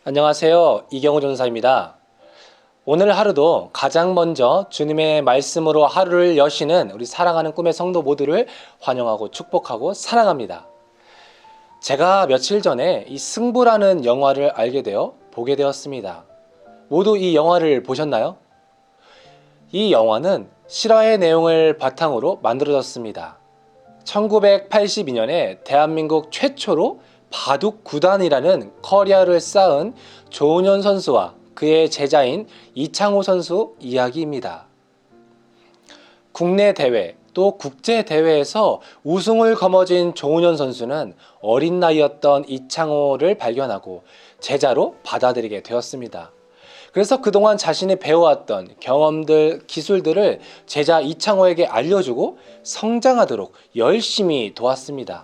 안녕하세요. 이경우 전사입니다. 오늘 하루도 가장 먼저 주님의 말씀으로 하루를 여시는 우리 사랑하는 꿈의 성도 모두를 환영하고 축복하고 사랑합니다. 제가 며칠 전에 이 승부라는 영화를 알게 되어 보게 되었습니다. 모두 이 영화를 보셨나요? 이 영화는 실화의 내용을 바탕으로 만들어졌습니다. 1982년에 대한민국 최초로 바둑 구단이라는 커리어를 쌓은 조은현 선수와 그의 제자인 이창호 선수 이야기입니다. 국내 대회 또 국제 대회에서 우승을 거머쥔 조은현 선수는 어린 나이였던 이창호를 발견하고 제자로 받아들이게 되었습니다. 그래서 그동안 자신이 배워왔던 경험들, 기술들을 제자 이창호에게 알려주고 성장하도록 열심히 도왔습니다.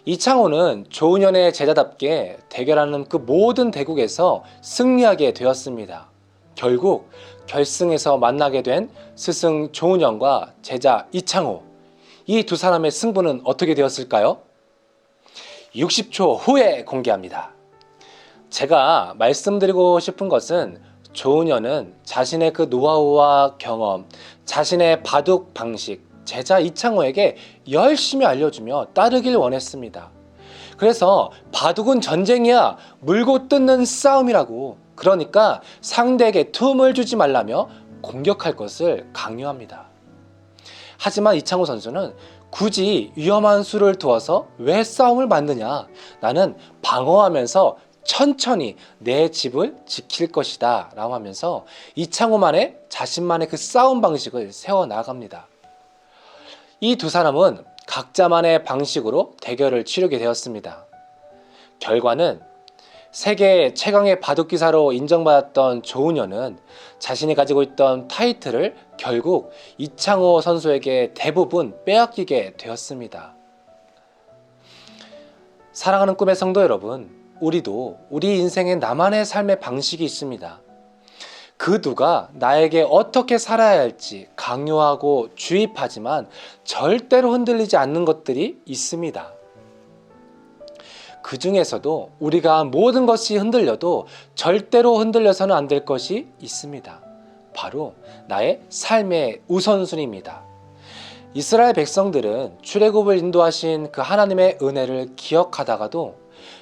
이창호는 조은현의 제자답게 대결하는 그 모든 대국에서 승리하게 되었습니다. 결국 결승에서 만나게 된 스승 조은현과 제자 이창호, 이 두 사람의 승부는 어떻게 되었을까요? 60초 후에 공개합니다. 제가 말씀드리고 싶은 것은 조은현은 자신의 그 노하우와 경험, 자신의 바둑 방식, 제자 이창호에게 열심히 알려주며 따르길 원했습니다. 그래서 바둑은 전쟁이야, 물고 뜯는 싸움이라고, 그러니까 상대에게 틈을 주지 말라며 공격할 것을 강요합니다. 하지만 이창호 선수는 굳이 위험한 수를 두어서 왜 싸움을 만드냐, 나는 방어하면서 천천히 내 집을 지킬 것이다 라고 하면서 이창호만의 자신만의 그 싸움 방식을 세워나갑니다. 이 두 사람은 각자만의 방식으로 대결을 치르게 되었습니다. 결과는 세계 최강의 바둑기사로 인정받았던 조은현은 자신이 가지고 있던 타이틀을 결국 이창호 선수에게 대부분 빼앗기게 되었습니다. 사랑하는 꿈의 성도 여러분, 우리도 우리 인생에 나만의 삶의 방식이 있습니다. 그 누가 나에게 어떻게 살아야 할지 강요하고 주입하지만 절대로 흔들리지 않는 것들이 있습니다. 그 중에서도 우리가 모든 것이 흔들려도 절대로 흔들려서는 안 될 것이 있습니다. 바로 나의 삶의 우선순위입니다. 이스라엘 백성들은 출애굽을 인도하신 그 하나님의 은혜를 기억하다가도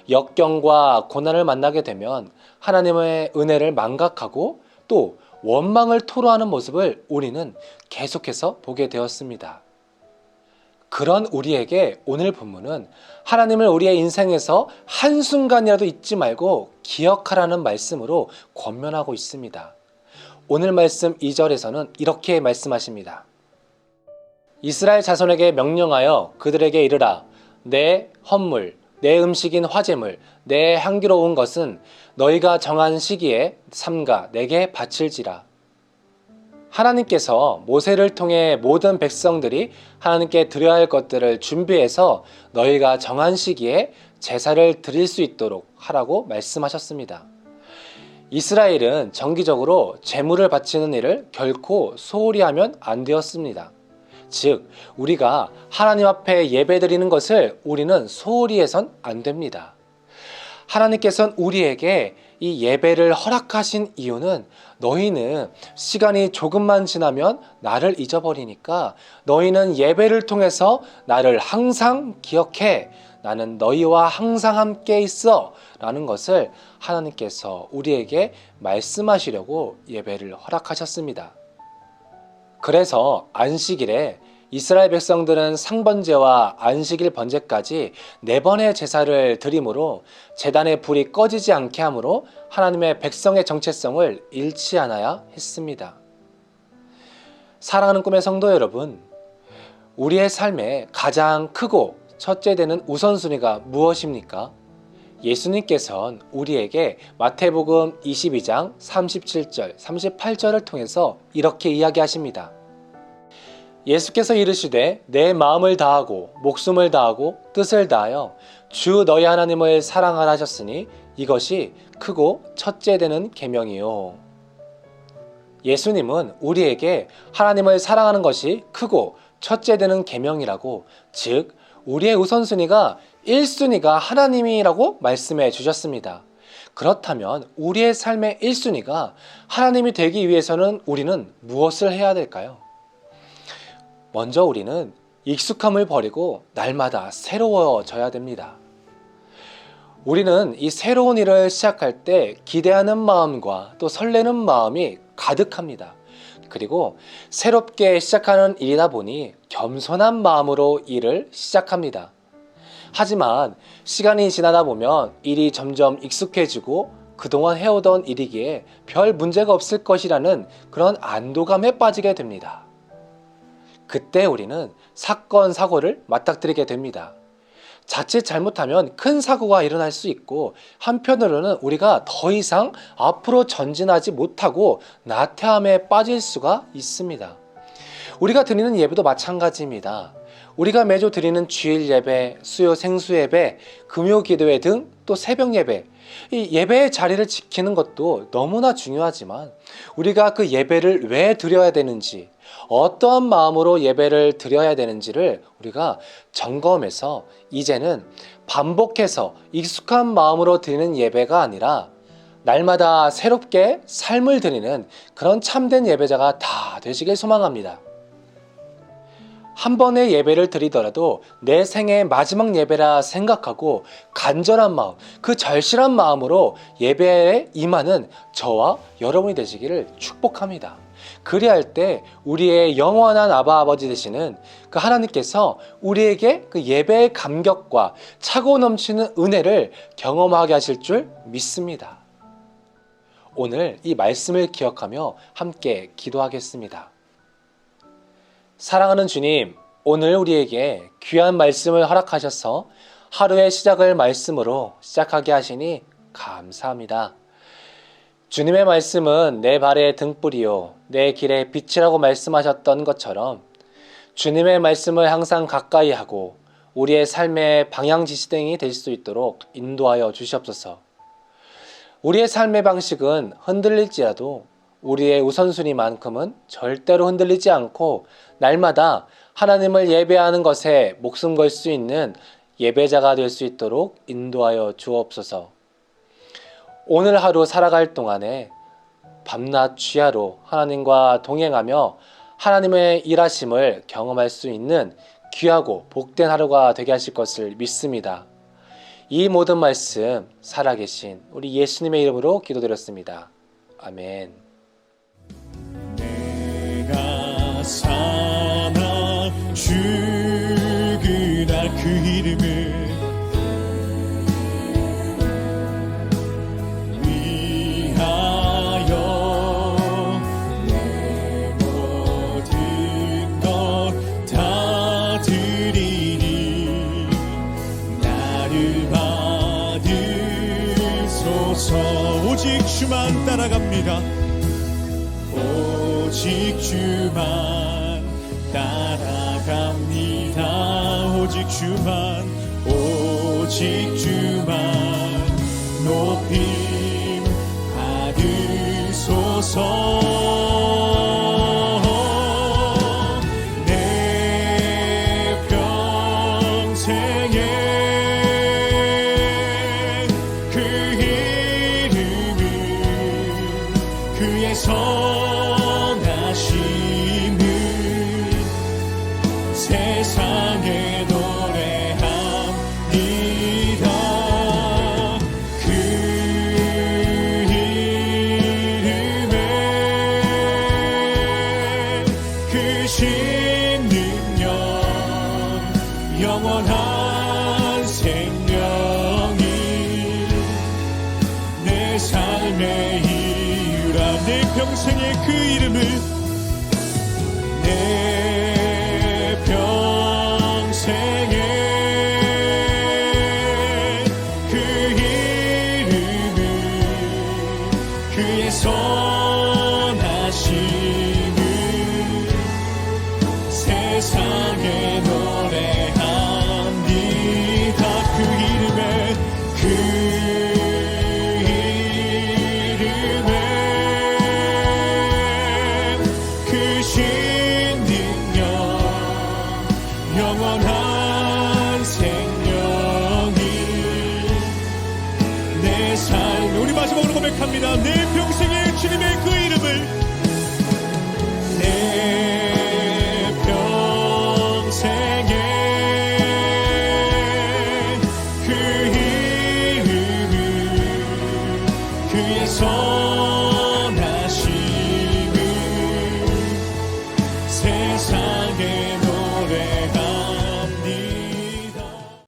역경과 고난을 만나게 되면 하나님의 은혜를 망각하고 또 원망을 토로하는 모습을 우리는 계속해서 보게 되었습니다. 그런 우리에게 오늘 본문은 하나님을 우리의 인생에서 한순간이라도 잊지 말고 기억하라는 말씀으로 권면하고 있습니다. 오늘 말씀 2절에서는 이렇게 말씀하십니다. 이스라엘 자손에게 명령하여 그들에게 이르라. 내 헌물, 내 음식인 화제물, 내 향기로운 것은 너희가 정한 시기에 삼가 내게 바칠지라. 하나님께서 모세를 통해 모든 백성들이 하나님께 드려야 할 것들을 준비해서 너희가 정한 시기에 제사를 드릴 수 있도록 하라고 말씀하셨습니다. 이스라엘은 정기적으로 제물을 바치는 일을 결코 소홀히 하면 안 되었습니다. 즉, 우리가 하나님 앞에 예배드리는 것을 우리는 소홀히 해선 안 됩니다. 하나님께서는 우리에게 이 예배를 허락하신 이유는 너희는 시간이 조금만 지나면 나를 잊어버리니까 너희는 예배를 통해서 나를 항상 기억해. 나는 너희와 항상 함께 있어. 라는 것을 하나님께서 우리에게 말씀하시려고 예배를 허락하셨습니다. 그래서 안식일에 이스라엘 백성들은 상번제와 안식일 번제까지 4번의 제사를 드림으로 제단의 불이 꺼지지 않게 하므로 하나님의 백성의 정체성을 잃지 않아야 했습니다. 사랑하는 꿈의 성도 여러분, 우리의 삶에 가장 크고 첫째 되는 우선순위가 무엇입니까? 예수님께서는 우리에게 마태복음 22장 37절, 38절을 통해서 이렇게 이야기하십니다. 예수께서 이르시되 내 마음을 다하고 목숨을 다하고 뜻을 다하여 주 너희 하나님을 사랑하라 하셨으니 이것이 크고 첫째 되는 계명이요. 예수님은 우리에게 하나님을 사랑하는 것이 크고 첫째 되는 계명이라고, 즉 우리의 우선순위가 1순위가 하나님이라고 말씀해 주셨습니다. 그렇다면 우리의 삶의 1순위가 하나님이 되기 위해서는 우리는 무엇을 해야 될까요? 먼저 우리는 익숙함을 버리고 날마다 새로워져야 됩니다. 우리는 이 새로운 일을 시작할 때 기대하는 마음과 또 설레는 마음이 가득합니다. 그리고 새롭게 시작하는 일이다 보니 겸손한 마음으로 일을 시작합니다. 하지만 시간이 지나다 보면 일이 점점 익숙해지고 그동안 해오던 일이기에 별 문제가 없을 것이라는 그런 안도감에 빠지게 됩니다. 그때 우리는 사건, 사고를 맞닥뜨리게 됩니다. 자칫 잘못하면 큰 사고가 일어날 수 있고 한편으로는 우리가 더 이상 앞으로 전진하지 못하고 나태함에 빠질 수가 있습니다. 우리가 드리는 예배도 마찬가지입니다. 우리가 매주 드리는 주일 예배, 수요 생수 예배, 금요 기도회 등 또 새벽 예배, 이 예배의 자리를 지키는 것도 너무나 중요하지만 우리가 그 예배를 왜 드려야 되는지, 어떠한 마음으로 예배를 드려야 되는지를 우리가 점검해서 이제는 반복해서 익숙한 마음으로 드리는 예배가 아니라 날마다 새롭게 삶을 드리는 그런 참된 예배자가 다 되시길 소망합니다. 한 번의 예배를 드리더라도 내 생의 마지막 예배라 생각하고 간절한 마음, 그 절실한 마음으로 예배에 임하는 저와 여러분이 되시기를 축복합니다. 그리할 때 우리의 영원한 아바 아버지 되시는 그 하나님께서 우리에게 그 예배의 감격과 차고 넘치는 은혜를 경험하게 하실 줄 믿습니다. 오늘 이 말씀을 기억하며 함께 기도하겠습니다. 사랑하는 주님, 오늘 우리에게 귀한 말씀을 허락하셔서 하루의 시작을 말씀으로 시작하게 하시니 감사합니다. 주님의 말씀은 내 발의 등불이요 내 길의 빛이라고 말씀하셨던 것처럼 주님의 말씀을 항상 가까이 하고 우리의 삶의 방향 지시등이 될 수 있도록 인도하여 주시옵소서. 우리의 삶의 방식은 흔들릴지라도 우리의 우선순위만큼은 절대로 흔들리지 않고 날마다 하나님을 예배하는 것에 목숨 걸 수 있는 예배자가 될 수 있도록 인도하여 주옵소서. 오늘 하루 살아갈 동안에 밤낮 주야로 하나님과 동행하며 하나님의 일하심을 경험할 수 있는 귀하고 복된 하루가 되게 하실 것을 믿습니다. 이 모든 말씀 살아계신 우리 예수님의 이름으로 기도드렸습니다. 아멘. 내가 사나 죽으나 그 이름을 위하여 내 모든 것 다 드리니 나를 받으소서. 오직 주만 따라갑니다. 오직 주만 따라갑니다. 오직 주만, 오직 주만 높임 받으소서. 내 평생에 그 이름을 그의 선하심을 세상에 노래합니다. 그 이름에 그 신능력 영원한 생명이 내 삶의 이유라. 내 평생의 그 이름을, 내 평생에 그 이름을 그의 선하심을 세상에 노래합니다. 그 이름에, 그 이름에 그 신능력 마지막으로 고백합니다.